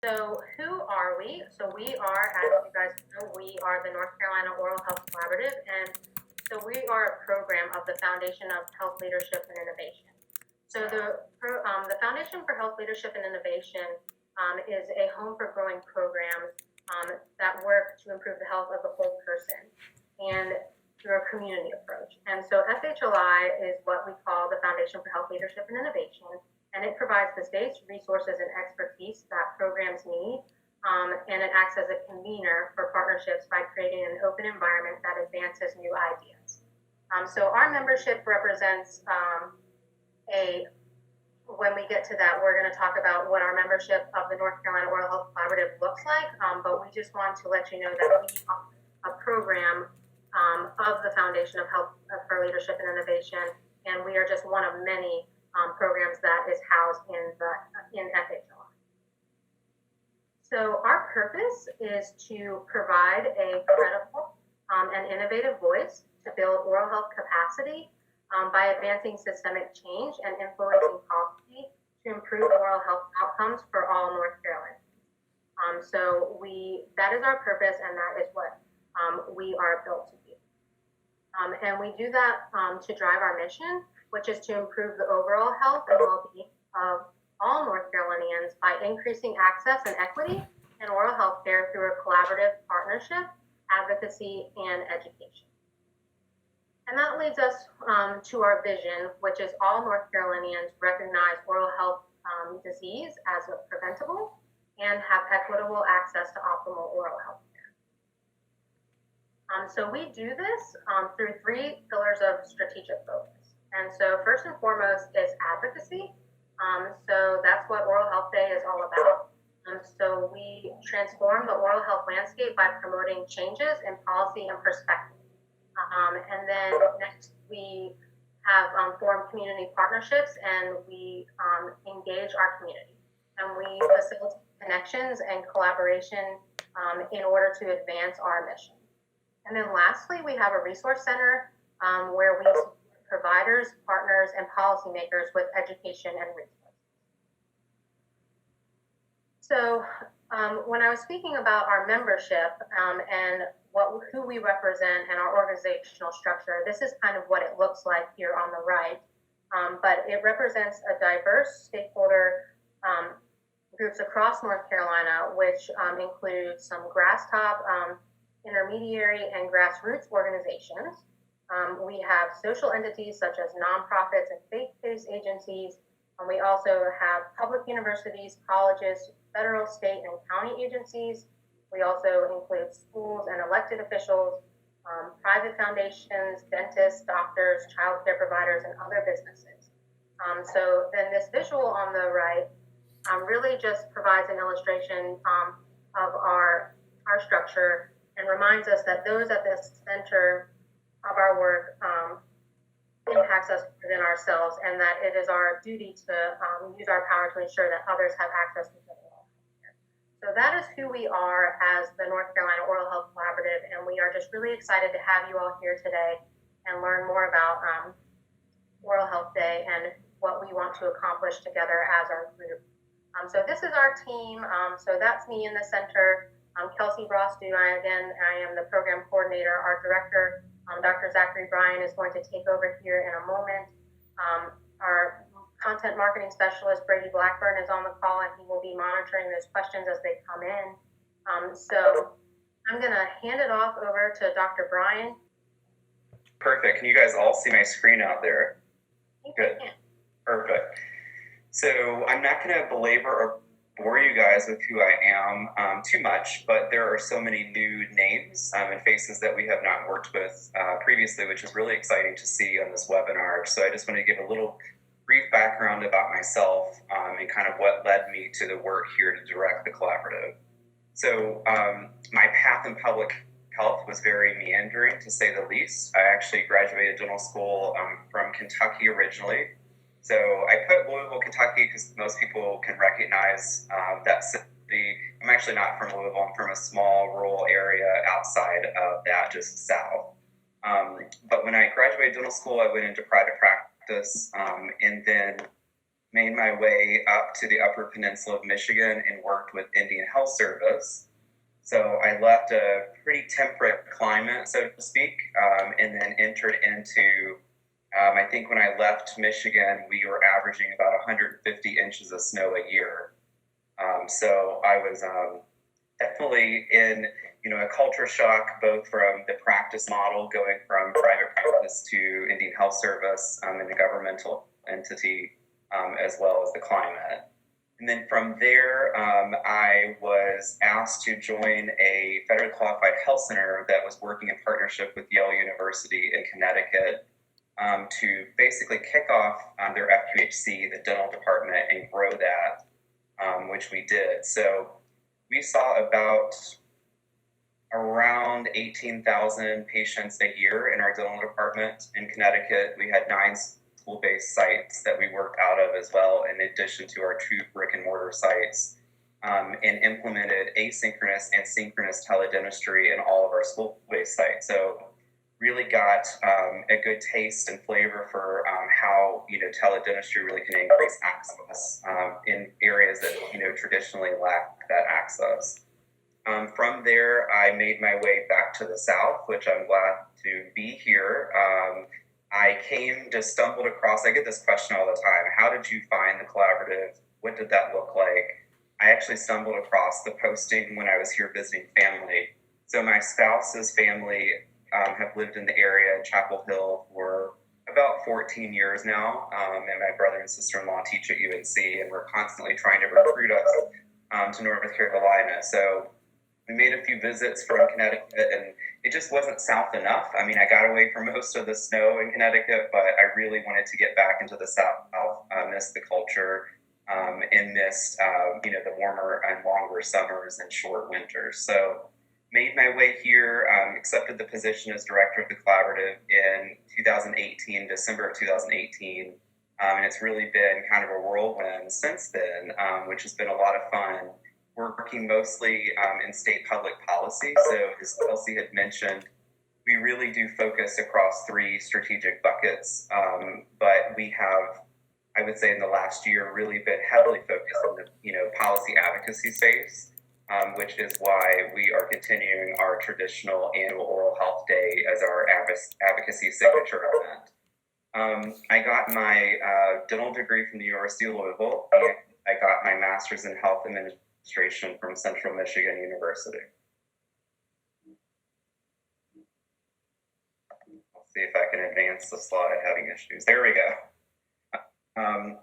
So who are we? So we are, as you guys know, we are the North Carolina Oral Health Collaborative, and so we are a program of the Foundation of Health Leadership and Innovation. So the Foundation for Health Leadership and Innovation is a home for growing programs that work to improve the health of the whole person and through a community approach. And so FHLI is what we call the Foundation for Health Leadership and Innovation, and it provides the state's resources and expertise that programs need, and it acts as a convener for partnerships by creating an open environment that advances new ideas. So our membership represents when we get to that, we're going to talk about what our membership of the North Carolina Oral Health Collaborative looks like, but we just want to let you know that we are a program of the Foundation of Health for Leadership and Innovation, and we are just one of many programs that is housed in FHLI. So our purpose is to provide a credible and innovative voice to build oral health capacity by advancing systemic change and influencing policy to improve oral health outcomes for all North Carolinians. So that is our purpose, and that is what we are built to do. And we do that to drive our mission, which is to improve the overall health and well-being of all North Carolinians by increasing access and equity in oral health care through a collaborative partnership, advocacy, and education. And that leads us to our vision, which is all North Carolinians recognize oral health disease as preventable and have equitable access to optimal oral health care. So we do this through three pillars of strategic focus. And so first and foremost is advocacy. So that's what Oral Health Day is all about. So we transform the oral health landscape by promoting changes in policy and perspective. And then next we have formed community partnerships, and we engage our community. And we facilitate connections and collaboration in order to advance our mission. And then lastly, we have a resource center where we support providers, partners, and policymakers with education and resources. So when I was speaking about our membership and who we represent and our organizational structure, this is kind of what it looks like here on the right. But it represents a diverse stakeholder groups across North Carolina, which includes some grass-top, intermediary, and grassroots organizations. We have social entities such as nonprofits and faith-based agencies. And we also have public universities, colleges, federal, state, and county agencies. We also include schools and elected officials, private foundations, dentists, doctors, child care providers, and other businesses. So then this visual on the right really just provides an illustration of our structure and reminds us that those at the center of our work impacts us within ourselves, and that it is our duty to use our power to ensure that others have access to good oral health care. So that is who we are as the North Carolina Oral Health Collaborative, and we are just really excited to have you all here today and learn more about Oral Health Day and what we want to accomplish together as our group. So this is our team. So that's me in the center. Kelsey Brostu, I am the program coordinator. Our director, Dr. Zachary Bryan, is going to take over here in a moment. Our content marketing specialist, Brady Blackburn, is on the call, and he will be monitoring those questions as they come in. So I'm going to hand it off over to Dr. Bryan. Perfect. Can you guys all see my screen out there? Good. Perfect. So I'm not going to belabor or bore you guys with who I am too much, but there are so many new names and faces that we have not worked with previously, which is really exciting to see on this webinar. So I just want to give a little brief background about myself and kind of what led me to the work here to direct the collaborative. So my path in public health was very meandering, to say the least. I actually graduated dental school from Kentucky originally. So I put Louisville, Kentucky, because most people can recognize that city. I'm actually not from Louisville. I'm from a small rural area outside of that, just south. But when I graduated dental school, I went into private practice. And then made my way up to the Upper Peninsula of Michigan and worked with Indian Health Service. So I left a pretty temperate climate, so to speak, and then entered into, I think when I left Michigan, we were averaging about 150 inches of snow a year. So I was definitely in, a culture shock, both from the practice model going from private practice to Indian Health Service and the governmental entity, as well as the climate. And then from there, I was asked to join a federally qualified health center that was working in partnership with Yale University in Connecticut, to basically kick off their FQHC, the dental department, and grow that, which we did. So we saw about around 18,000 patients a year in our dental department in Connecticut. We had 9 school-based sites that we worked out of as well, in addition to our 2 brick-and-mortar sites, and implemented asynchronous and synchronous teledentistry in all of our school-based sites. So really got a good taste and flavor for how teledentistry really can increase access in areas that traditionally lack that access. From there, I made my way back to the South, which I'm glad to be here. I stumbled across, I get this question all the time, how did you find the collaborative? What did that look like? I actually stumbled across the posting when I was here visiting family. So my spouse's family have lived in the area in Chapel Hill for about 14 years now, and my brother and sister-in-law teach at UNC, and we're constantly trying to recruit us to North Carolina. So we made a few visits from Connecticut, and it just wasn't south enough. I mean, I got away from most of the snow in Connecticut, but I really wanted to get back into the South, missed the culture, and missed, the warmer and longer summers and short winters. So made my way here, accepted the position as director of the collaborative in 2018, December of 2018. And it's really been kind of a whirlwind since then, which has been a lot of fun. We're working mostly in state public policy. So as Kelsey had mentioned, we really do focus across 3 strategic buckets. But we have, I would say in the last year, really been heavily focused on the policy advocacy space, which is why we are continuing our traditional annual Oral Health Day as our advocacy signature event. I got my dental degree from the University of Louisville, and I got my master's in health administration from Central Michigan University. Let's see if I can advance the slide, having issues. There we go.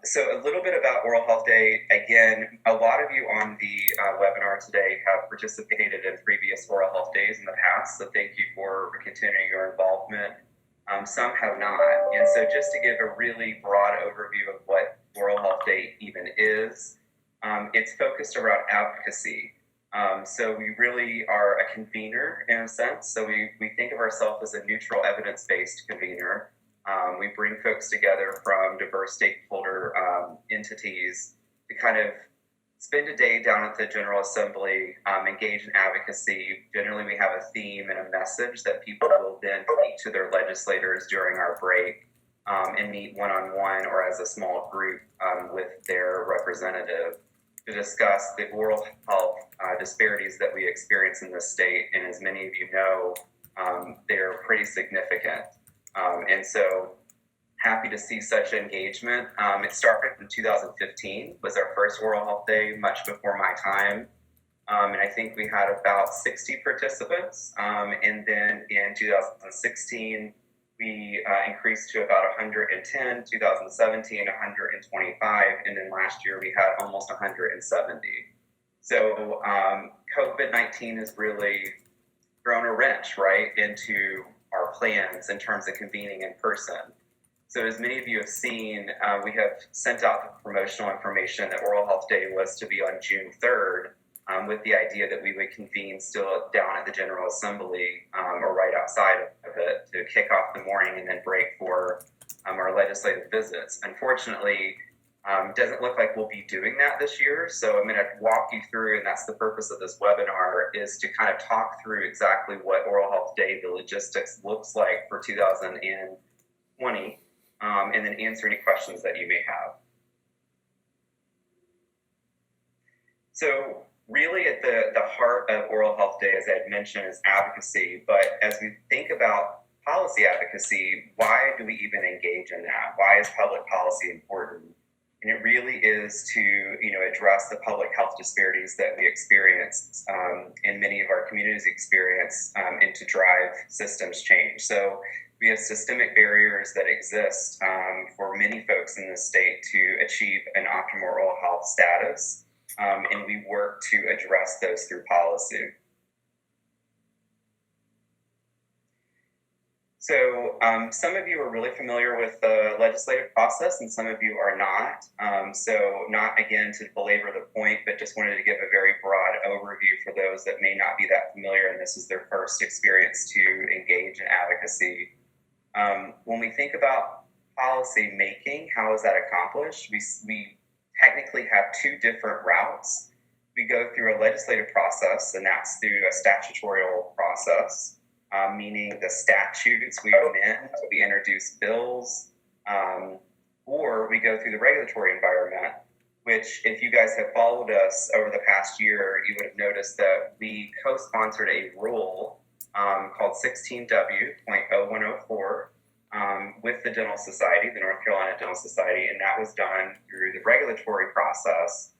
So a little bit about Oral Health Day. Again, a lot of you on the webinar today have participated in previous Oral Health Days in the past, so thank you for continuing your involvement. Some have not. And so just to give a really broad overview of what Oral Health Day even is, it's focused around advocacy. So we really are a convener in a sense. So we think of ourselves as a neutral evidence-based convener. We bring folks together from diverse stakeholder entities to kind of spend a day down at the General Assembly, engage in advocacy. Generally, we have a theme and a message that people will then take to their legislators during our break, and meet one-on-one or as a small group with their representative to discuss the oral health disparities that we experience in this state. And as many of you know, they're pretty significant. And so happy to see such engagement. It started in 2015, was our first Oral Health Day, much before my time. And I think we had about 60 participants. And then in 2016, we increased to about 110, 2017, 125, and then last year we had almost 170. So COVID-19 has really thrown a wrench, right, into our plans in terms of convening in person. So as many of you have seen, we have sent out the promotional information that Oral Health Day was to be on June 3rd, with the idea that we would convene still down at the General Assembly, or right outside of it, to kick off the morning and then break for our legislative visits. Unfortunately, doesn't look like we'll be doing that this year. So I'm going to walk you through, and that's the purpose of this webinar, is to kind of talk through exactly what Oral Health Day, the logistics looks like for 2020, and then answer any questions that you may have. So really at the heart of Oral Health Day, as I had mentioned, is advocacy. But as we think about policy advocacy, why do we even engage in that? Why is public policy important? And it really is to address the public health disparities that we experience and many of our communities experience and to drive systems change. So we have systemic barriers that exist for many folks in the state to achieve an optimal oral health status, and we work to address those through policy. So some of you are really familiar with the legislative process and some of you are not. So not again to belabor the point, but just wanted to give a very broad overview for those that may not be that familiar and this is their first experience to engage in advocacy. When we think about policy making, how is that accomplished? We technically have two different routes. We go through a legislative process, and that's through a statutorial process. Meaning the statutes we amend, we introduce bills, or we go through the regulatory environment, which if you guys have followed us over the past year, you would have noticed that we co-sponsored a rule called 16W.0104 with the Dental Society, the North Carolina Dental Society, and that was done through the regulatory process,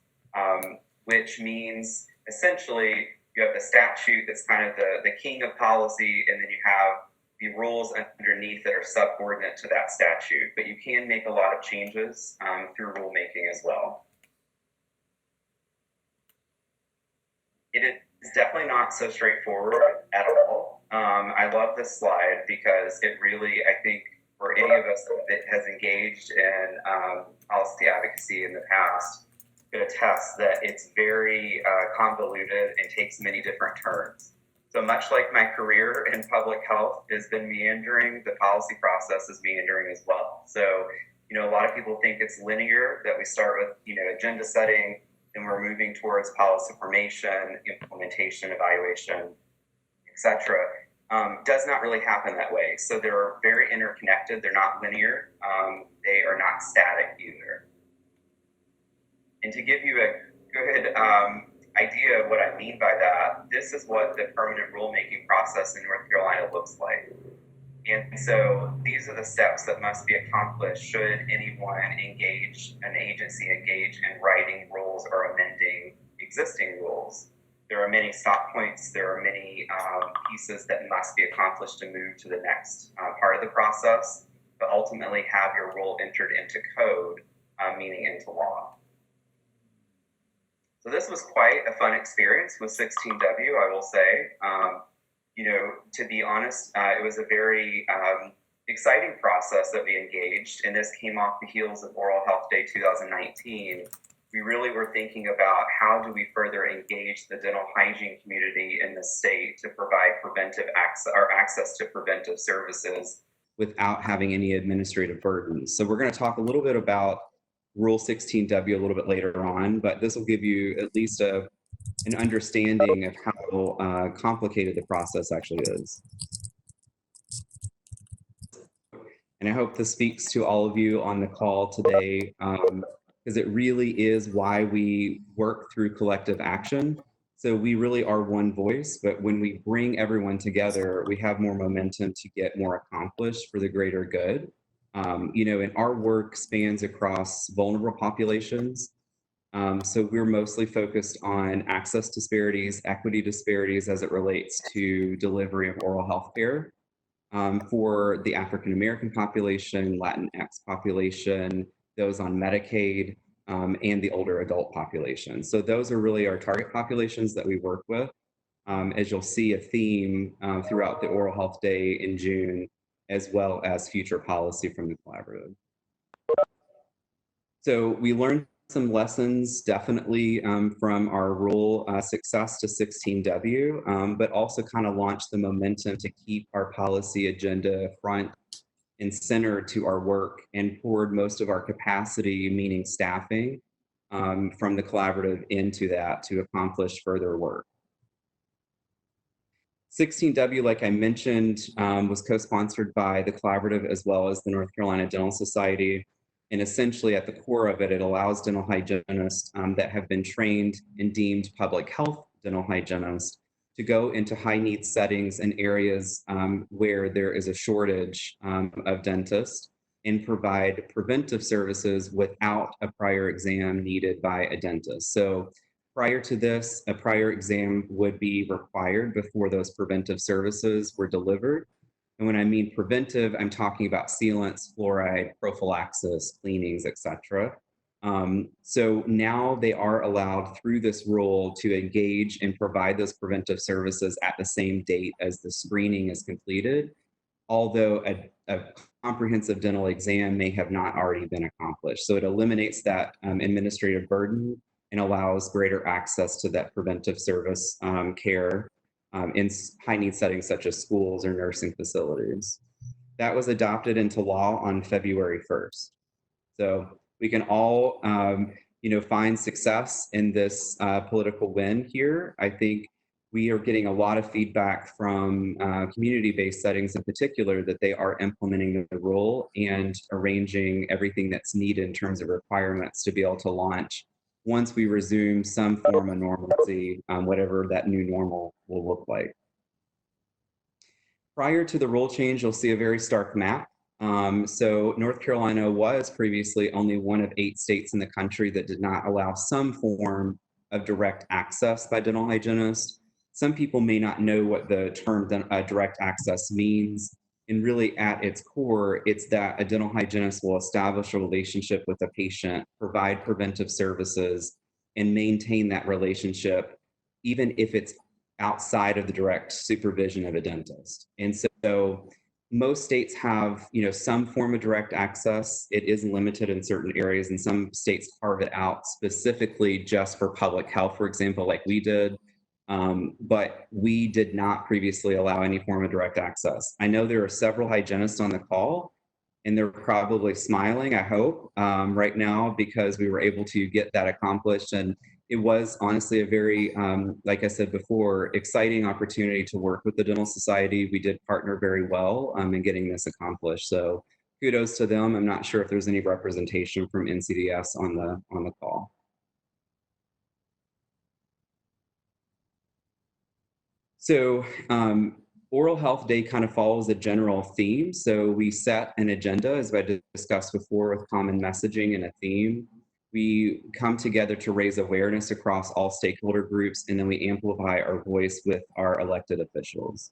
which means essentially you have the statute that's kind of the king of policy, and then you have the rules underneath that are subordinate to that statute. But you can make a lot of changes through rulemaking as well. It is definitely not so straightforward at all. I love this slide because it really, I think, for any of us that has engaged in policy advocacy in the past, could attest that it's very convoluted and takes many different turns. So much like my career in public health has been meandering, the policy process is meandering as well. So, a lot of people think it's linear, that we start with, agenda setting, and we're moving towards policy formation, implementation, evaluation, etc. Does not really happen that way. So they're very interconnected. They're not linear. They are not static either. And to give you a good idea of what I mean by that, this is what the permanent rulemaking process in North Carolina looks like. And so these are the steps that must be accomplished should anyone engage, an agency engage in writing rules or amending existing rules. There are many stop points. There are many pieces that must be accomplished to move to the next part of the process, but ultimately have your rule entered into code, meaning into law. So this was quite a fun experience with 16W, I will say. To be honest, it was a very exciting process that we engaged, and this came off the heels of Oral Health Day 2019. We really were thinking about how do we further engage the dental hygiene community in the state to provide preventive access to preventive services without having any administrative burdens. So we're going to talk a little bit about Rule 16W a little bit later on, but this will give you at least an understanding of how complicated the process actually is. And I hope this speaks to all of you on the call today, because it really is why we work through collective action. So we really are one voice, but when we bring everyone together, we have more momentum to get more accomplished for the greater good. And our work spans across vulnerable populations. So we're mostly focused on access disparities, equity disparities as it relates to delivery of oral health care for the African American population, Latinx population, those on Medicaid, and the older adult population. So those are really our target populations that we work with. As you'll see a theme throughout the Oral Health Day in June, as well as future policy from the collaborative. So we learned some lessons definitely from our rule success to 16W, but also kind of launched the momentum to keep our policy agenda front and center to our work and poured most of our capacity, meaning staffing, from the collaborative into that to accomplish further work. 16W, like I mentioned, was co-sponsored by the collaborative as well as the North Carolina Dental Society. And essentially, at the core of it, it allows dental hygienists that have been trained and deemed public health dental hygienists to go into high needs settings and areas where there is a shortage of dentists and provide preventive services without a prior exam needed by a dentist. So prior to this, a prior exam would be required before those preventive services were delivered. And when I mean preventive, I'm talking about sealants, fluoride, prophylaxis, cleanings, etc. So now they are allowed through this rule to engage and provide those preventive services at the same date as the screening is completed, although a comprehensive dental exam may have not already been accomplished. So it eliminates that administrative burden and allows greater access to that preventive service care in high need settings such as schools or nursing facilities. That was adopted into law on February 1st. So we can all, find success in this political win here. I think we are getting a lot of feedback from community-based settings in particular that they are implementing the rule and arranging everything that's needed in terms of requirements to be able to launch once we resume some form of normalcy, whatever that new normal will look like. Prior to the rule change, you'll see a very stark map. So North Carolina was previously only one of 8 states in the country that did not allow some form of direct access by dental hygienists. Some people may not know what the term direct access means. And really at its core, it's that a dental hygienist will establish a relationship with a patient, provide preventive services, and maintain that relationship, even if it's outside of the direct supervision of a dentist. And so most states have, some form of direct access. It is limited in certain areas, and some states carve it out specifically just for public health, for example, like we did. But we did not previously allow any form of direct access. I know there are several hygienists on the call, and they're probably smiling, I hope, right now, because we were able to get that accomplished. And it was honestly a very, like I said before, exciting opportunity to work with the Dental Society. We did partner very well in getting this accomplished. So kudos to them. I'm not sure if there's any representation from NCDS on the call. So Oral Health Day kind of follows a general theme. So we set an agenda, as I discussed before, with common messaging and a theme. We come together to raise awareness across all stakeholder groups, and then we amplify our voice with our elected officials.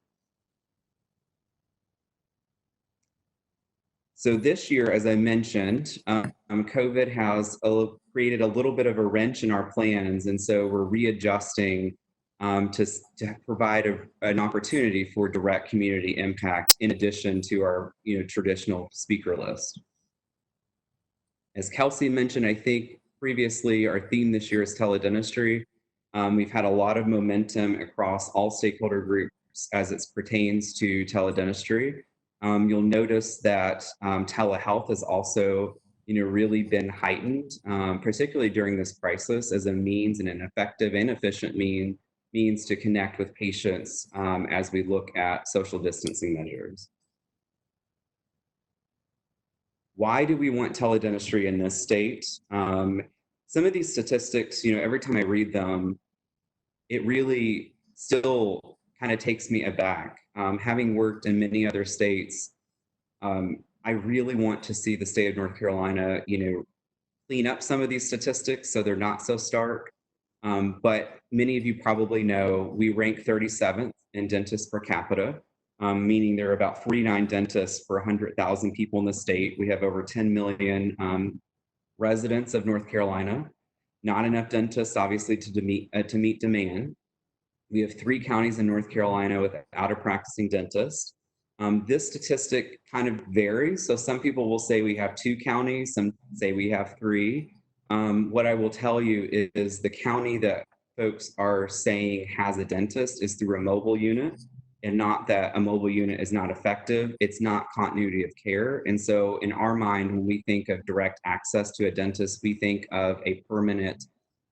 So this year, as I mentioned, COVID has created a little bit of a wrench in our plans, and so we're readjusting to provide an opportunity for direct community impact in addition to our traditional speaker list. As Kelsey mentioned, I think previously, our theme this year is teledentistry. We've had a lot of momentum across all stakeholder groups as it pertains to teledentistry. You'll notice that telehealth has also really been heightened, particularly during this crisis, as a means and an effective and efficient means to connect with patients as we look at social distancing measures. Why do we want teledentistry in this state? Some of these statistics, every time I read them, it really still kind of takes me aback. Having worked in many other states, I really want to see the state of North Carolina, clean up some of these statistics so they're not so stark. But many of you probably know we rank 37th in dentists per capita, meaning there are about 49 dentists per 100,000 people in the state. We have over 10 million residents of North Carolina. Not enough dentists, obviously, to meet demand. We have 3 counties in North Carolina without a practicing dentist. This statistic kind of varies. So some people will say we have 2 counties, some say we have 3. What I will tell you is the county that folks are saying has a dentist is through a mobile unit, and not that a mobile unit is not effective. It's not continuity of care. And so in our mind, when we think of direct access to a dentist, we think of a permanent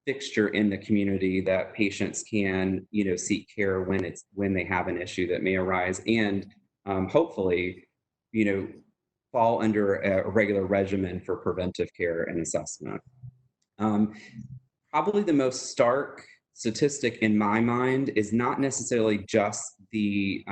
fixture in the community that patients can, seek care when they have an issue that may arise. And hopefully, fall under a regular regimen for preventive care and assessment. Probably the most stark statistic in my mind is not necessarily just the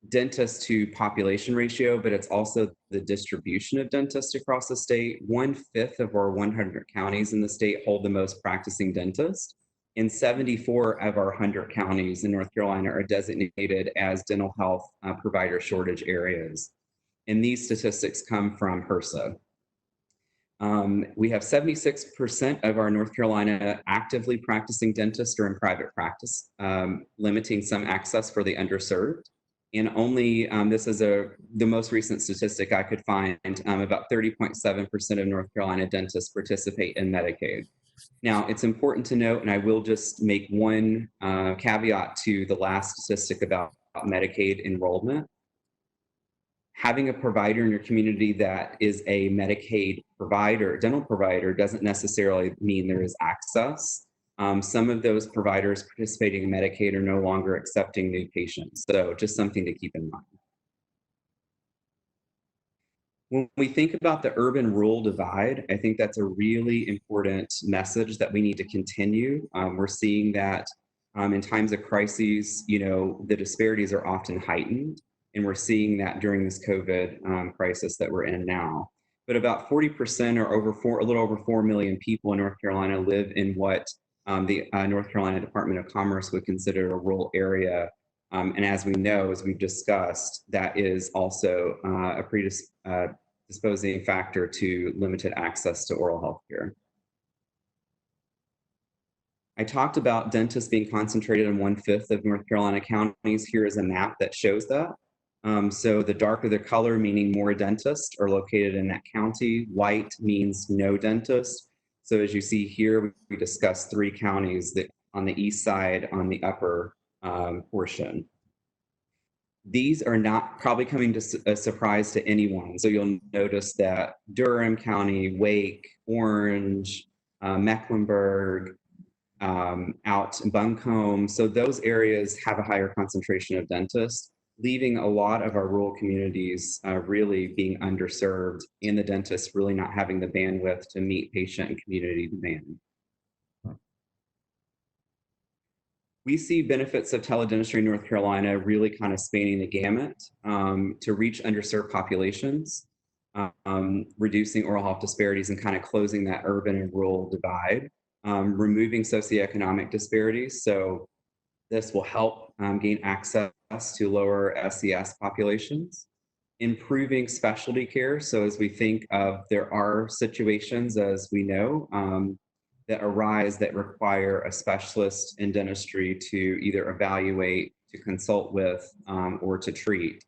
dentist to population ratio, but it's also the distribution of dentists across the state. 1/5 of our 100 counties in the state hold the most practicing dentists, and 74 of our 100 counties in North Carolina are designated as dental health provider shortage areas. And these statistics come from HRSA. We have 76% of our North Carolina actively practicing dentists are in private practice, limiting some access for the underserved. And only, this is the most recent statistic I could find, about 30.7% of North Carolina dentists participate in Medicaid. Now, it's important to note, and I will just make one caveat to the last statistic about Medicaid enrollment. Having a provider in your community that is a Medicaid provider, dental provider, doesn't necessarily mean there is access. Some of those providers participating in Medicaid are no longer accepting new patients. So just something to keep in mind. When we think about the urban-rural divide, I think that's a really important message that we need to continue. We're seeing that in times of crises, the disparities are often heightened. And we're seeing that during this COVID crisis that we're in now. But about 40% or a little over 4 million people in North Carolina live in what the North Carolina Department of Commerce would consider a rural area. And as we know, as we've discussed, that is also a predisposing factor to limited access to oral health care. I talked about dentists being concentrated in 1/5 of North Carolina counties. Here is a map that shows that. So the darker the color, meaning more dentists are located in that county. White means no dentist. So as you see here, we discussed 3 counties that on the east side on the upper portion. These are not probably coming to a surprise to anyone. So you'll notice that Durham County, Wake, Orange, Mecklenburg, out in Buncombe. So those areas have a higher concentration of dentists, leaving a lot of our rural communities really being underserved and the dentists really not having the bandwidth to meet patient and community demand. We see benefits of teledentistry in North Carolina really kind of spanning the gamut to reach underserved populations, reducing oral health disparities and kind of closing that urban and rural divide, removing socioeconomic disparities. So this will help gain access to lower SES populations, improving specialty care. So as we think of, there are situations, as we know, that arise that require a specialist in dentistry to either evaluate, to consult with, or to treat.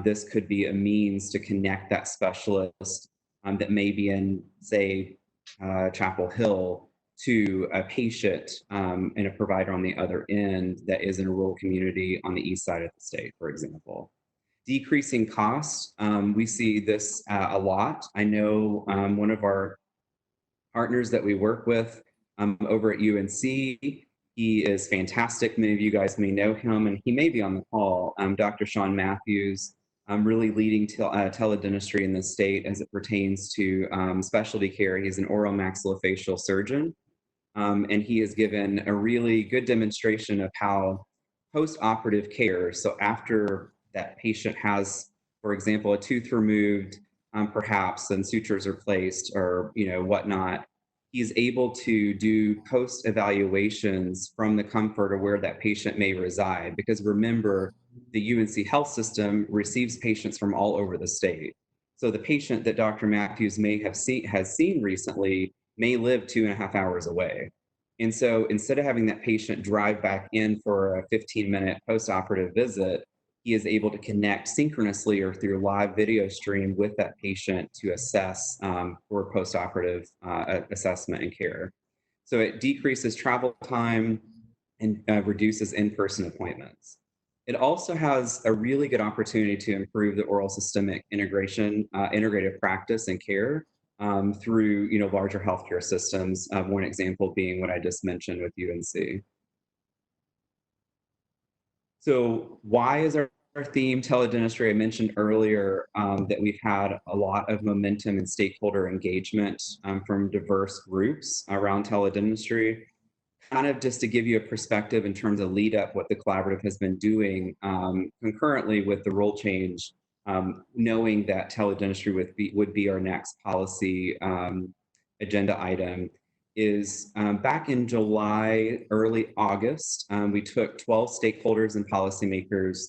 This could be a means to connect that specialist that may be in, say, Chapel Hill to a patient and a provider on the other end that is in a rural community on the east side of the state, for example. Decreasing costs, we see this a lot. I know one of our partners that we work with over at UNC, he is fantastic. Many of you guys may know him, and he may be on the call. Dr. Sean Matthews, really leading teledentistry in the state as it pertains to specialty care. He's an oral maxillofacial surgeon, and he has given a really good demonstration of how post-operative care, so after that patient has, for example, a tooth removed, perhaps, and sutures are placed or whatnot, he's able to do post-evaluations from the comfort of where that patient may reside. Because remember, the UNC health system receives patients from all over the state. So the patient that Dr. Matthews has seen recently may live 2.5 hours away. And so instead of having that patient drive back in for a 15-minute post-operative visit, he is able to connect synchronously or through live video stream with that patient to assess for post-operative assessment and care. So it decreases travel time and reduces in-person appointments. It also has a really good opportunity to improve the oral systemic integration, integrative practice and care through larger healthcare systems. One example being what I just mentioned with UNC. So why is our our theme, teledentistry, I mentioned earlier that we've had a lot of momentum and stakeholder engagement from diverse groups around teledentistry. Kind of just to give you a perspective in terms of lead up, what the collaborative has been doing concurrently with the rule change, knowing that teledentistry would be our next policy agenda item, is back in July, early August, we took 12 stakeholders and policymakers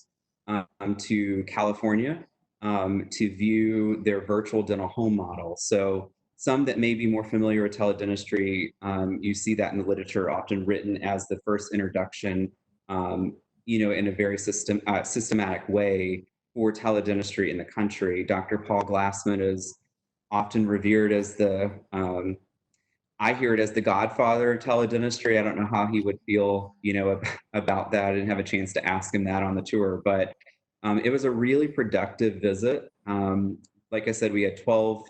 to California to view their virtual dental home model. So some that may be more familiar with teledentistry, you see that in the literature, often written as the first introduction, in a very systematic way for teledentistry in the country. Dr. Paul Glassman is often revered as I hear it as the godfather of teledentistry. I don't know how he would feel, about that. I didn't have a chance to ask him that on the tour, but it was a really productive visit. Like I said, we had 12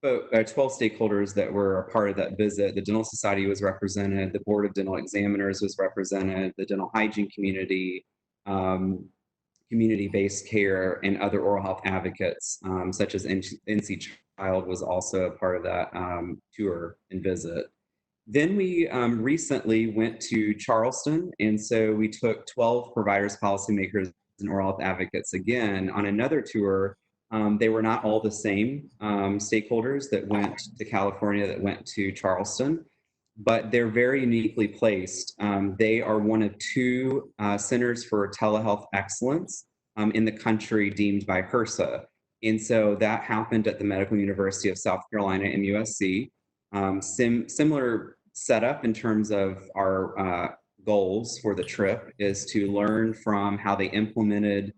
stakeholders that were a part of that visit. The Dental Society was represented, the Board of Dental Examiners was represented, the dental hygiene community, community-based care, and other oral health advocates, such as NC Child was also a part of that tour and visit. Then we recently went to Charleston, and so we took 12 providers, policymakers, and oral health advocates again on another tour. They were not all the same stakeholders that went to California, that went to Charleston, but they're very uniquely placed. They are one of two centers for telehealth excellence in the country deemed by HRSA. And so that happened at the Medical University of South Carolina, MUSC. Similar setup in terms of our goals for the trip is to learn from how they implemented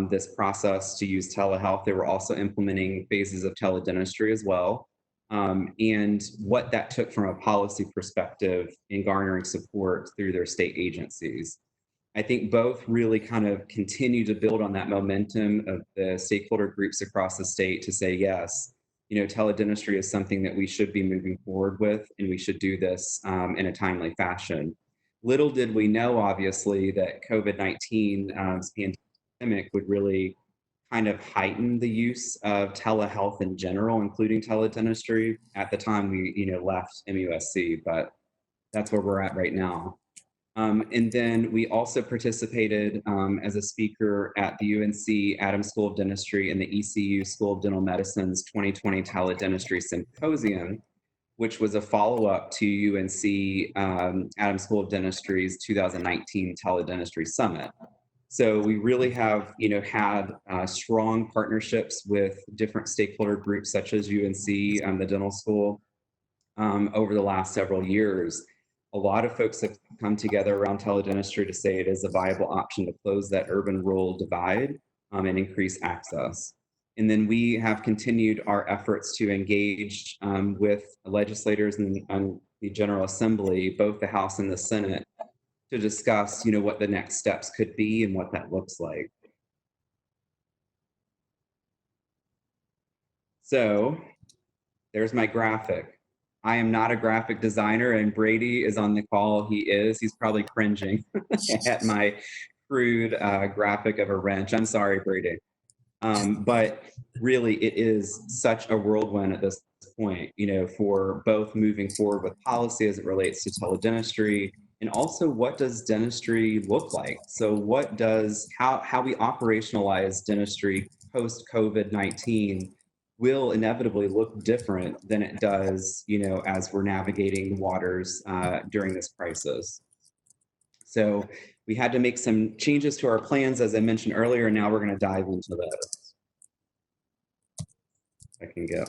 this process to use telehealth. They were also implementing phases of teledentistry as well, and what that took from a policy perspective in garnering support through their state agencies. I think both really kind of continue to build on that momentum of the stakeholder groups across the state to say, yes, teledentistry is something that we should be moving forward with, and we should do this in a timely fashion. Little did we know, obviously, that COVID-19 pandemic would really kind of heighten the use of telehealth in general, including teledentistry. At the time we, left MUSC, but that's where we're at right now. And then we also participated as a speaker at the UNC Adams School of Dentistry and the ECU School of Dental Medicine's 2020 Teledentistry Symposium, which was a follow-up to UNC Adams School of Dentistry's 2019 Teledentistry Summit. So we really have, had strong partnerships with different stakeholder groups such as UNC, the dental school, over the last several years. A lot of folks have come together around teledentistry to say it is a viable option to close that urban-rural divide and increase access. And then we have continued our efforts to engage with legislators and the General Assembly, both the House and the Senate, to discuss, what the next steps could be and what that looks like. So there's my graphic. I am not a graphic designer, and Brady is on the call. He's probably cringing at my crude graphic of a wrench. I'm sorry, Brady. But really, it is such a whirlwind at this point, for both moving forward with policy as it relates to teledentistry, and also what does dentistry look like? So how we operationalize dentistry post-COVID-19 will inevitably look different than it does, as we're navigating the waters during this crisis. So we had to make some changes to our plans, as I mentioned earlier, and now we're going to dive into those. I can go.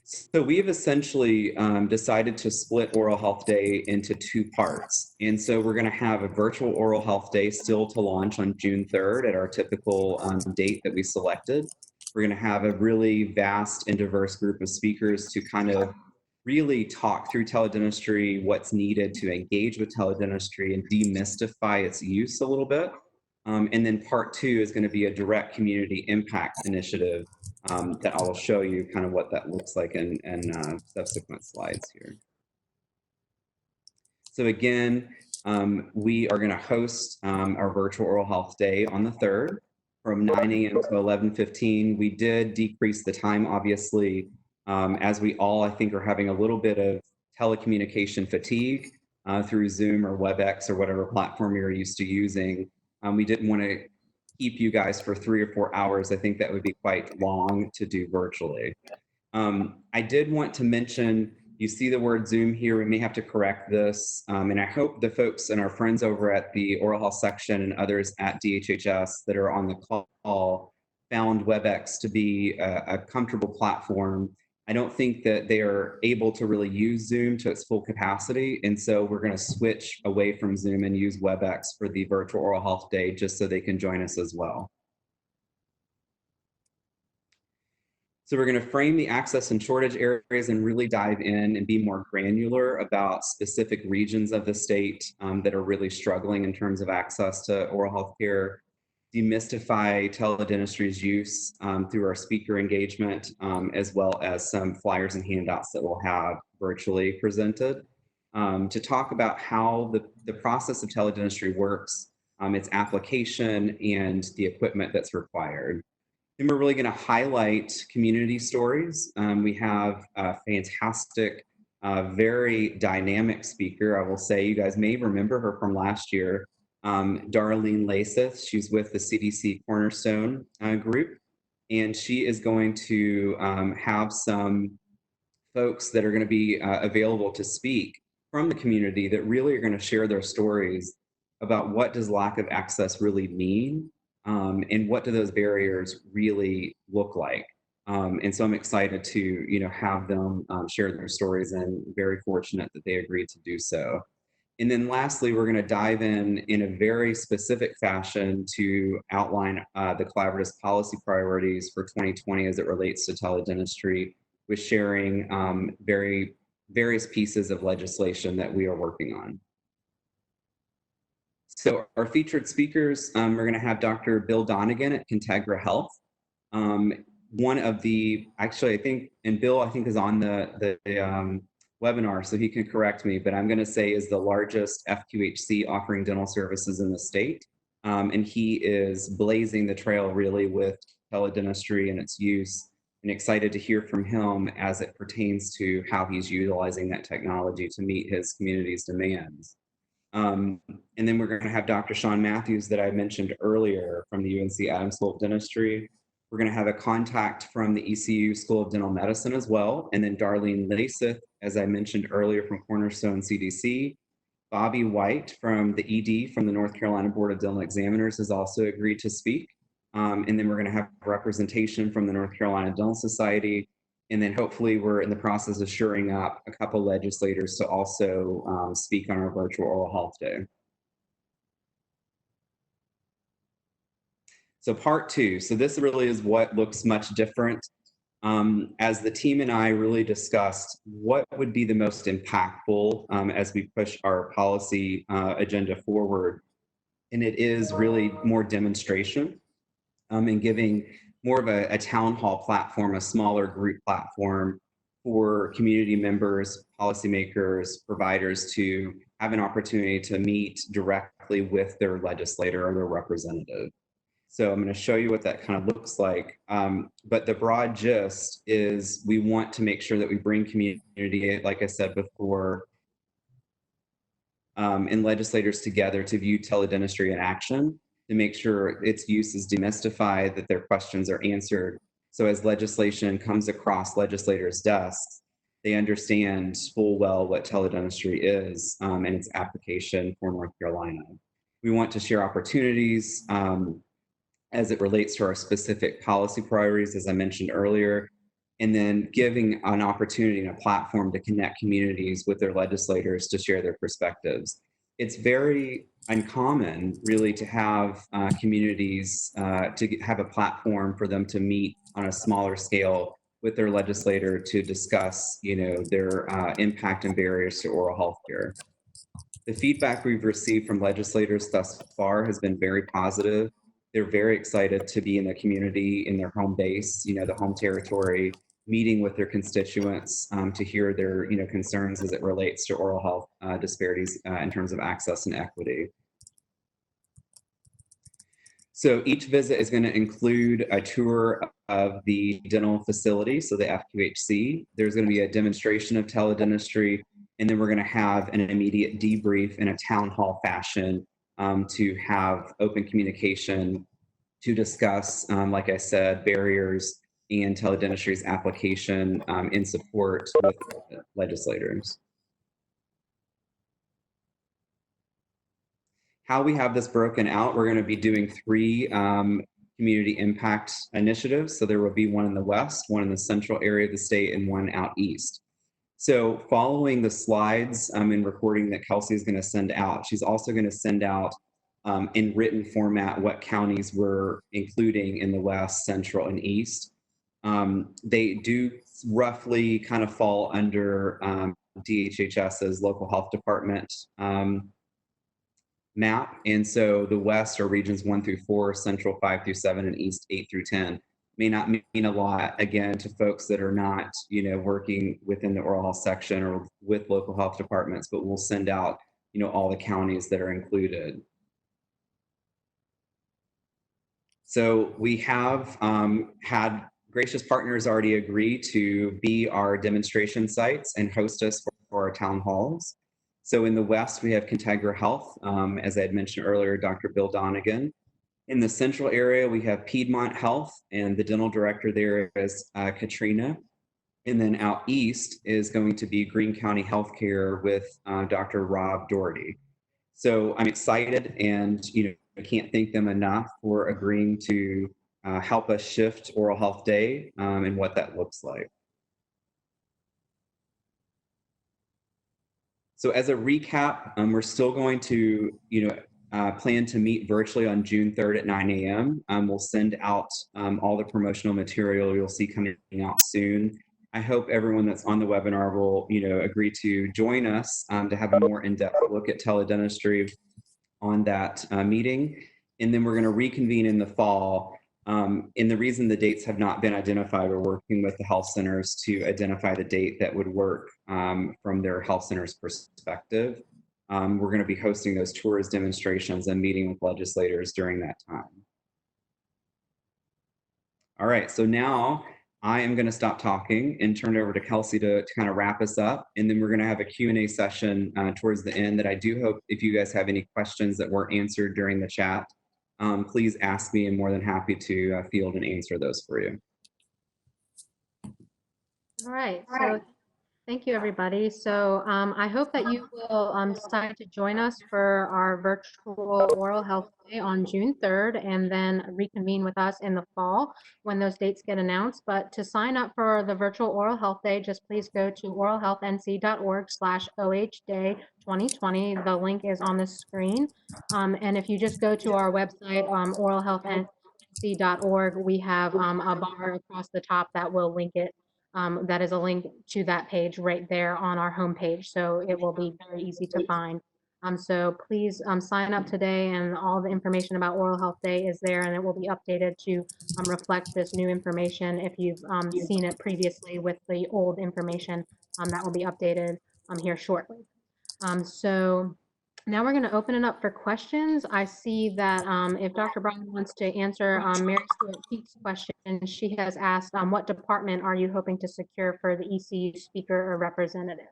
So we've essentially decided to split Oral Health Day into two parts. And so we're going to have a virtual Oral Health Day still to launch on June 3rd at our typical date that we selected. We're going to have a really vast and diverse group of speakers to kind of really talk through teledentistry, what's needed to engage with teledentistry and demystify its use a little bit. And then part two is going to be a direct community impact initiative that I'll show you kind of what that looks like in subsequent slides here. So again, We are going to host our virtual oral health day on the 3rd from 9 a.m. to 11:15. We did decrease the time, obviously, as we all, I think, are having a little bit of telecommunication fatigue through Zoom or WebEx or whatever platform you're used to using. We didn't want to keep you guys for 3 or 4 hours. I think that would be quite long to do virtually. I did want to mention, you see the word Zoom here, we may have to correct this, and I hope the folks and our friends over at the oral health section and others at DHHS that are on the call found WebEx to be a comfortable platform. I don't think that they are able to really use Zoom to its full capacity, and so we're going to switch away from Zoom and use WebEx for the virtual oral health day just so they can join us as well. So we're going to frame the access and shortage areas and really dive in and be more granular about specific regions of the state that are really struggling in terms of access to oral health care, demystify teledentistry's use through our speaker engagement, as well as some flyers and handouts that we'll have virtually presented to talk about how the process of teledentistry works, its application, and the equipment that's required. Then we're really going to highlight community stories. We have a fantastic, very dynamic speaker. I will say, you guys may remember her from last year, Darlene Laseth. She's with the CDC Cornerstone group, and she is going to have some folks that are going to be available to speak from the community that really are going to share their stories about what does lack of access really mean, and what do those barriers really look like. And so I'm excited to have them share their stories, and very fortunate that they agreed to do so. And then lastly, we're going to dive in a very specific fashion to outline the collaborative's policy priorities for 2020 as it relates to teledentistry, with sharing various pieces of legislation that we are working on. So our featured speakers, we're going to have Dr. Bill Donegan at Contegra Health. One of the, actually, I think, and Bill, I think, is on the webinar, so he can correct me, but I'm going to say is the largest FQHC offering dental services in the state. And he is blazing the trail really with teledentistry and its use, and excited to hear from him as it pertains to how he's utilizing that technology to meet his community's demands. And then we're going to have Dr. Sean Matthews that I mentioned earlier from the UNC Adams School of Dentistry. We're going to have a contact from the ECU School of Dental Medicine as well. And then Darlene Laseth, as I mentioned earlier, from Cornerstone CDC. Bobby White from the ED from the North Carolina Board of Dental Examiners has also agreed to speak. And then we're going to have representation from the North Carolina Dental Society. And then hopefully we're in the process of shoring up a couple legislators to also speak on our virtual oral health day. So part 2, so this really is what looks much different. As the team and I really discussed what would be the most impactful as we push our policy agenda forward. And it is really more demonstration and giving more of a town hall platform, a smaller group platform for community members, policymakers, providers to have an opportunity to meet directly with their legislator or their representative. So I'm going to show you what that kind of looks like. But the broad gist is we want to make sure that we bring community, like I said before, and legislators together to view teledentistry in action, to make sure its use is demystified, that their questions are answered. So as legislation comes across legislators' desks, they understand full well what teledentistry is and its application for North Carolina. We want to share opportunities as it relates to our specific policy priorities, as I mentioned earlier, and then giving an opportunity and a platform to connect communities with their legislators to share their perspectives. It's very uncommon, really, to have communities to have a platform for them to meet on a smaller scale with their legislator to discuss, their impact and barriers to oral health care. The feedback we've received from legislators thus far has been very positive. They're very excited to be in the community, in their home base, the home territory, meeting with their constituents to hear their concerns as it relates to oral health disparities in terms of access and equity. So each visit is going to include a tour of the dental facility, so the FQHC. There's going to be a demonstration of teledentistry, and then we're going to have an immediate debrief in a town hall fashion to have open communication to discuss, like I said, barriers and teledentistry's application in support with legislators. How we have this broken out, we're going to be doing 3 community impact initiatives. So there will be one in the west, one in the central area of the state, and one out east. So following the slides and recording that Kelsey is going to send out, she's also going to send out in written format what counties we're including in the west, central, and east. They do roughly kind of fall under DHHS's local health department map. And so the west are regions 1 through 4, central 5 through 7, and east 8 through 10. May not mean a lot, again, to folks that are not, working within the oral health section or with local health departments, but we'll send out, all the counties that are included. So we have had gracious partners already agree to be our demonstration sites and host us for our town halls. So in the west, we have Contegra Health, as I had mentioned earlier, Dr. Bill Donegan. In the central area, we have Piedmont Health, and the dental director there is Katrina. And then out east is going to be Greene County Healthcare with Dr. Rob Doherty. So I'm excited, and I can't thank them enough for agreeing to help us shift Oral Health Day and what that looks like. So as a recap, we're still going to, plan to meet virtually on June 3rd at 9 a.m. We'll send out all the promotional material you'll see coming out soon. I hope everyone that's on the webinar will, agree to join us to have a more in-depth look at teledentistry on that meeting. And then we're going to reconvene in the fall. And the reason the dates have not been identified, we're working with the health centers to identify the date that would work from their health center's perspective. We're going to be hosting those tours, demonstrations, and meeting with legislators during that time. All right, so now I am going to stop talking and turn it over to Kelsey to kind of wrap us up. And then we're going to have a Q&A session towards the end that I do hope if you guys have any questions that weren't answered during the chat, please ask me. I'm more than happy to field and answer those for you. All right. So thank you, everybody. So I hope that you will decide to join us for our virtual Oral Health Day on June 3rd, and then reconvene with us in the fall when those dates get announced. But to sign up for the virtual Oral Health Day, just please go to oralhealthnc.org/OHday 2020. The link is on the screen. And if you just go to our website, oralhealthnc.org, we have a bar across the top that will link it. That is a link to that page right there on our homepage, so it will be very easy to find. So please sign up today, and all the information about Oral Health Day is there, and it will be updated to reflect this new information. If you've seen it previously with the old information, that will be updated here shortly. So now we're going to open it up for questions. I see that if Dr. Brown wants to answer Mary Stuart Peake's question, she has asked, what department are you hoping to secure for the ECU speaker or representative?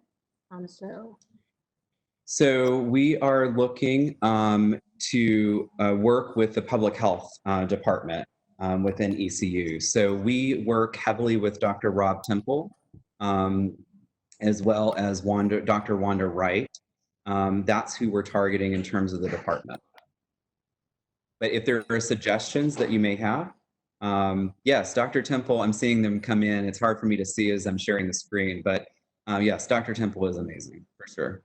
So we are looking to work with the public health department within ECU. So we work heavily with Dr. Rob Temple, as well as Dr. Wanda Wright. That's who we're targeting in terms of the department. But if there are suggestions that you may have, yes, Dr. Temple, I'm seeing them come in. It's hard for me to see as I'm sharing the screen, but yes, Dr. Temple is amazing for sure.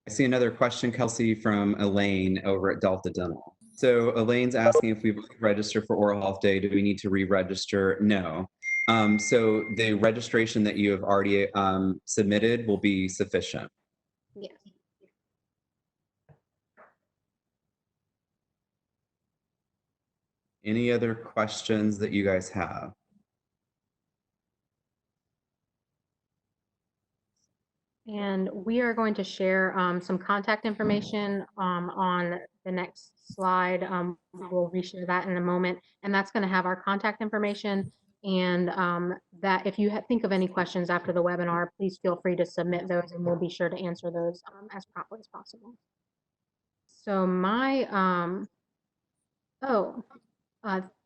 I see another question, Kelsey, from Elaine over at Delta Dental. So Elaine's asking if we register for Oral Health Day, do we need to re-register? No. So the registration that you have already submitted will be sufficient. Yes. Any other questions that you guys have? And we are going to share some contact information on the next slide. We'll reshare that in a moment, and that's going to have our contact information. And that if you think of any questions after the webinar, please feel free to submit those, and we'll be sure to answer those as promptly as possible. So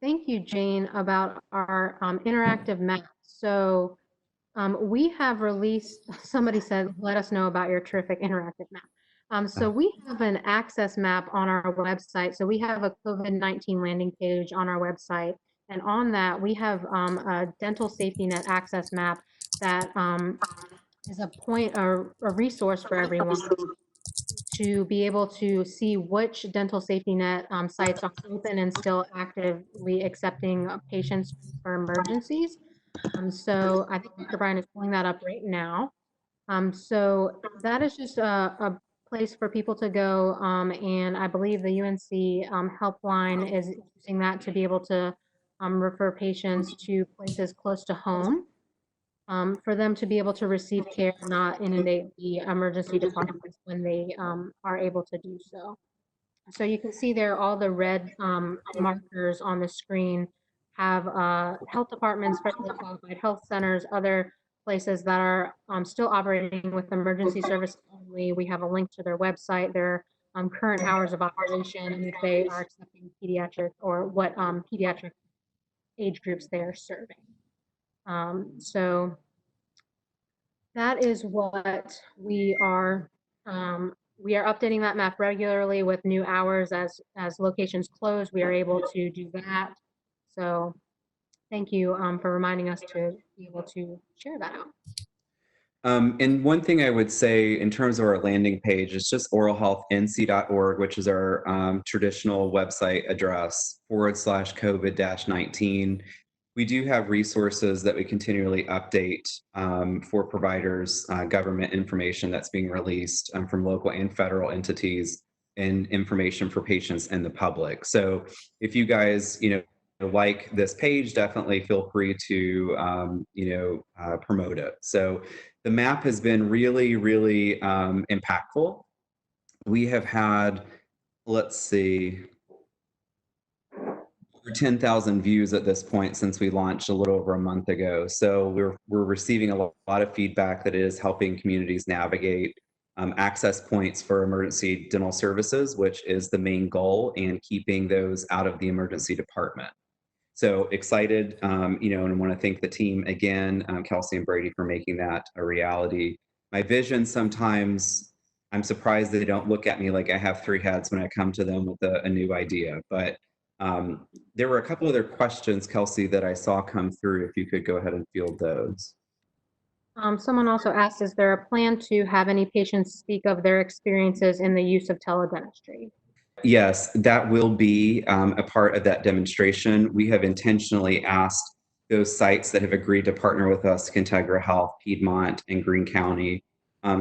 thank you, Jane, about our interactive map. So we have released, somebody said, let us know about your terrific interactive map. So we have an access map on our website. So we have a COVID-19 landing page on our website. And on that, we have a dental safety net access map that is a resource for everyone to be able to see which dental safety net sites are open and still actively accepting patients for emergencies. So I think Dr. Bryan is pulling that up right now. So that is just a place for people to go. And I believe the UNC helpline is using that to be able to refer patients to places close to home for them to be able to receive care, not inundate the emergency departments when they are able to do so. So you can see there all the red markers on the screen have health departments, federally qualified health centers, other places that are still operating with emergency services only. We have a link to their website, their current hours of operation, and if they are accepting pediatric or what pediatric age groups they are serving. So that is what we are updating that map regularly with new hours as locations close. We are able to do that. So thank you for reminding us to be able to share that out. And one thing I would say in terms of our landing page is just oralhealthnc.org, which is our traditional website address /COVID-19. We do have resources that we continually update for providers, government information that's being released from local and federal entities, and information for patients and the public. So if you guys, like this page, definitely feel free to, promote it. So the map has been really, really impactful. We have had, let's see, over 10,000 views at this point since we launched a little over a month ago. So we're receiving a lot of feedback that it is helping communities navigate access points for emergency dental services, which is the main goal, and keeping those out of the emergency department. So excited, and I want to thank the team again, Kelsey and Brady, for making that a reality. My vision, sometimes I'm surprised they don't look at me like I have three heads when I come to them with a new idea. But there were a couple other questions, Kelsey, that I saw come through. If you could go ahead and field those. Someone also asked, is there a plan to have any patients speak of their experiences in the use of teledentistry? Yes, that will be a part of that demonstration. We have intentionally asked those sites that have agreed to partner with us, Contegra Health, Piedmont, and Greene County,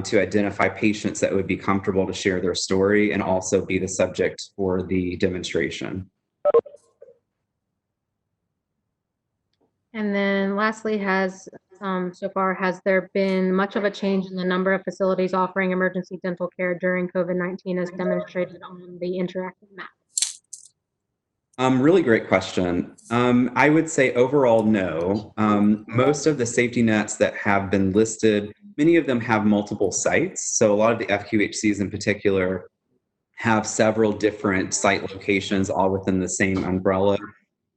to identify patients that would be comfortable to share their story and also be the subject for the demonstration. And then lastly, so far, has there been much of a change in the number of facilities offering emergency dental care during COVID-19 as demonstrated on the interactive map? Really great question. I would say overall, no. Most of the safety nets that have been listed, many of them have multiple sites. So a lot of the FQHCs in particular have several different site locations all within the same umbrella.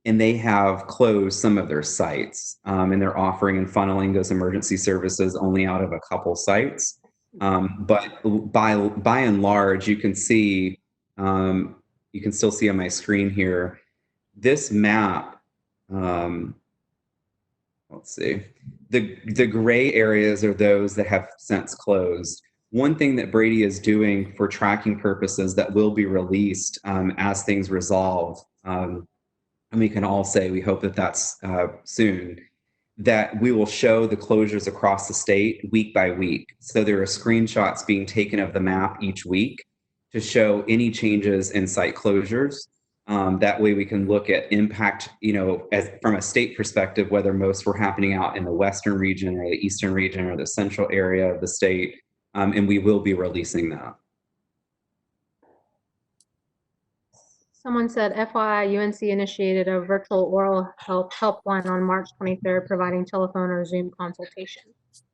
And they have closed some of their sites, and they're offering and funneling those emergency services only out of a couple sites. But by and large, you can see, you can still see on my screen here, this map, let's see, the gray areas are those that have since closed. One thing that Brady is doing for tracking purposes that will be released as things resolve, and we can all say we hope that that's soon, that we will show the closures across the state week by week. So there are screenshots being taken of the map each week to show any changes in site closures. That way we can look at impact, as from a state perspective, whether most were happening out in the western region or the eastern region or the central area of the state, and we will be releasing that. Someone said, FYI, UNC initiated a virtual oral health helpline on March 23rd, providing telephone or Zoom consultation.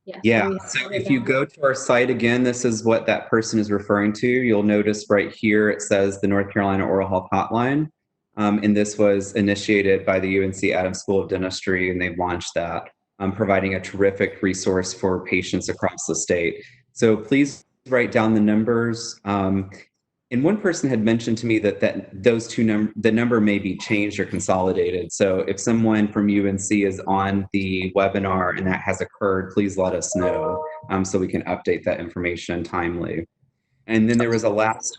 Yes. Yeah, so if you go to our site again, this is what that person is referring to. You'll notice right here, it says the North Carolina Oral Health Hotline. And this was initiated by the UNC Adams School of Dentistry, and they've launched that, providing a terrific resource for patients across the state. So please write down the numbers. And one person had mentioned to me that those two the number may be changed or consolidated. So if someone from UNC is on the webinar and that has occurred, please let us know so we can update that information timely. And then there was a last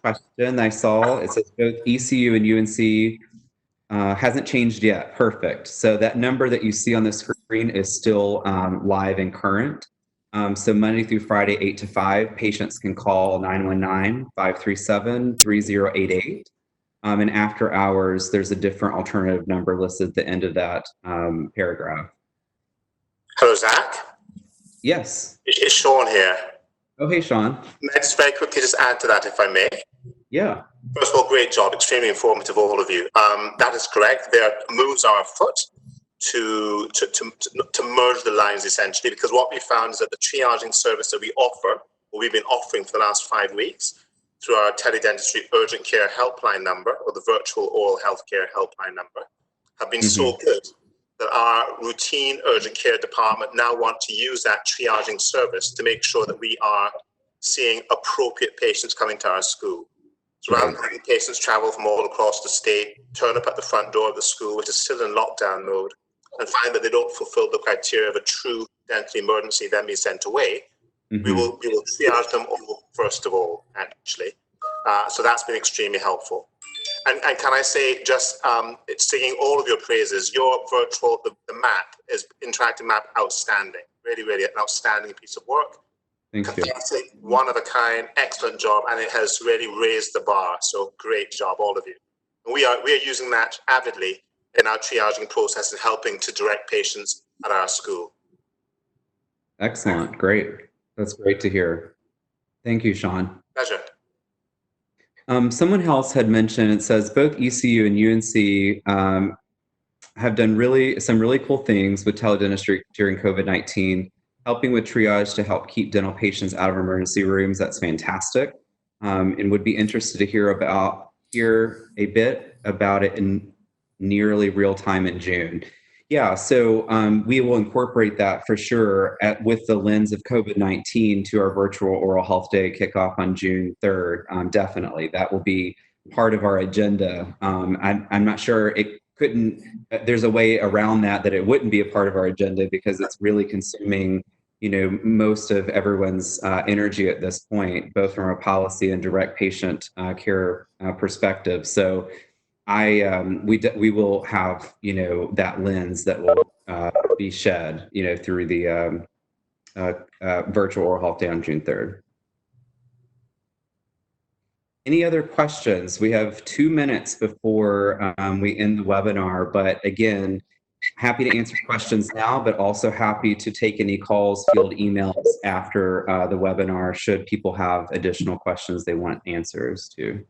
question I saw. It says both ECU and UNC hasn't changed yet. Perfect. So that number that you see on the screen is still live and current. So Monday through Friday, 8 to 5, patients can call 919-537-3088. And after hours, there's a different alternative number listed at the end of that paragraph. Hello, Zach. Yes. It's Sean here. Oh, hey, Sean. May I just very quickly just add to that, if I may? Yeah. First of all, great job. Extremely informative, all of you. That is correct. There moves are afoot to merge the lines, essentially, because what we found is that the triaging service that we offer, or we've been offering for the last 5 weeks, through our Teledentistry urgent care helpline number, or the virtual oral healthcare helpline number, have been so good that our routine urgent care department now want to use that triaging service to make sure that we are seeing appropriate patients coming to our school. So rather than having patients travel from all across the state, turn up at the front door of the school, which is still in lockdown mode, and find that they don't fulfill the criteria of a true dental emergency, then be sent away, we will triage them all first of all, actually. So that's been extremely helpful. And can I say, just singing all of your praises, your virtual, the map is interactive map, outstanding. Really, really an outstanding piece of work. Thank you. One of a kind, excellent job, and it has really raised the bar. So great job, all of you. And we are using that avidly in our triaging process and helping to direct patients at our school. Excellent. Great. That's great to hear. Thank you, Sean. Pleasure. Someone else had mentioned, it says both ECU and UNC have done some really cool things with teledentistry during COVID-19, helping with triage to help keep dental patients out of emergency rooms. That's fantastic. And would be interested to hear a bit about it in nearly real time in June. Yeah, so we will incorporate that for sure with the lens of COVID-19 to our virtual oral health day kickoff on June 3rd. Definitely, that will be part of our agenda. I'm not sure there's a way around that it wouldn't be a part of our agenda because it's really consuming, most of everyone's energy at this point, both from a policy and direct patient care perspective. So we will have, that lens that will be shed, through the virtual oral health day on June 3rd. Any other questions? We have 2 minutes before we end the webinar, but again, happy to answer questions now, but also happy to take any calls, field emails after the webinar should people have additional questions they want answers to.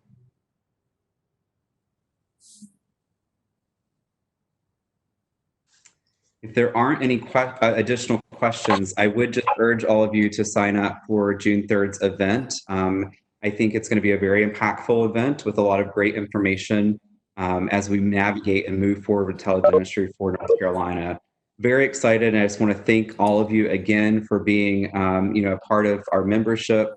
If there aren't any additional questions, I would just urge all of you to sign up for June 3rd's event. I think it's going to be a very impactful event with a lot of great information as we navigate and move forward with teledentistry for North Carolina. Very excited, and I just want to thank all of you again for being, a part of our membership,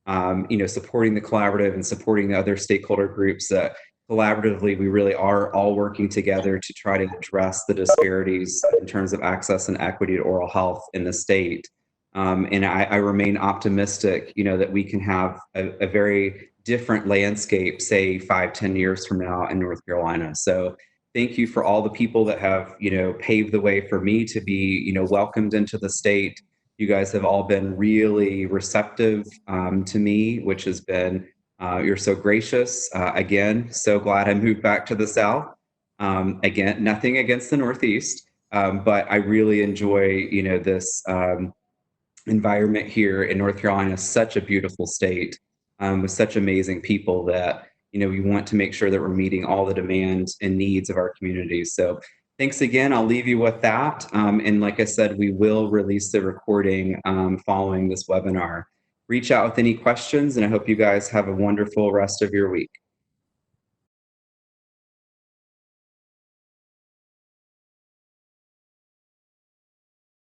supporting the collaborative and supporting the other stakeholder groups that collaboratively, we really are all working together to try to address the disparities in terms of access and equity to oral health in the state. And I remain optimistic, that we can have a very different landscape, say 5-10 years from now in North Carolina. So thank you for all the people that have, paved the way for me to be, welcomed into the state. You guys have all been really receptive to me, which has been you're so gracious. Again, so glad I moved back to the South. Again, nothing against the Northeast, but I really enjoy, this environment here in North Carolina is such a beautiful state with such amazing people that, we want to make sure that we're meeting all the demands and needs of our communities. So thanks again. I'll leave you with that. And like I said, we will release the recording following this webinar. Reach out with any questions, and I hope you guys have a wonderful rest of your week.